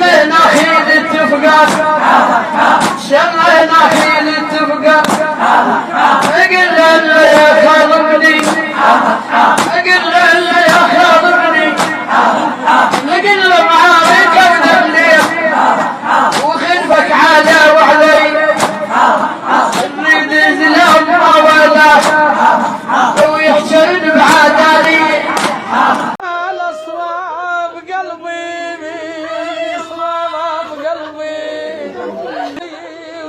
شمينا خيل التفقات شمينا خيل التفقات اقل له يا خاطبني اقل له يا خاطبني نقل له معارك ونبليك وخلفك على وعلي نريد زلام ولا ويحشرن بعدالي على صواب قلبي صواب قلبي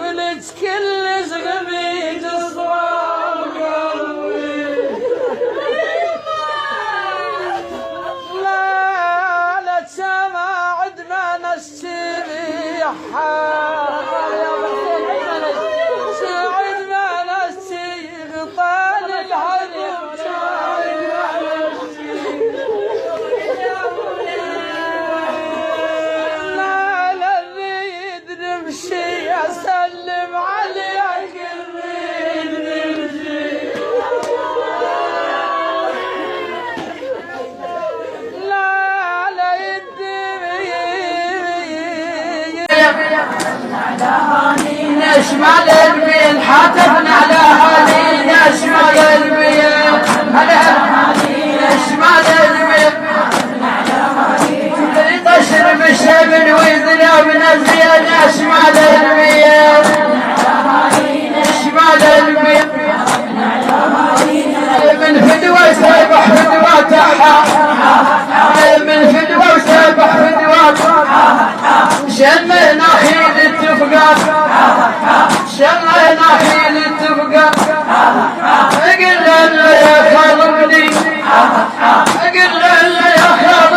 ولد كل زغبيت صواب قلبي لا تسمع عدنا نستريح سعد ما نستيغ طال العذب لا نريد نمشي اسلم عليك نريد نمشي لا يدي نشمل البين حاتفنا على هذه نشمل البين نشمل البين طشر بالشبن ويذنب نزيل نشمل البين نشمل البين من فدوى سبح فدوى تحا من فدوى سبح فدوى شمينا خيل التفقات شمينا خيل التفقات اقل له يا خاطبني اقل له يا خاطبني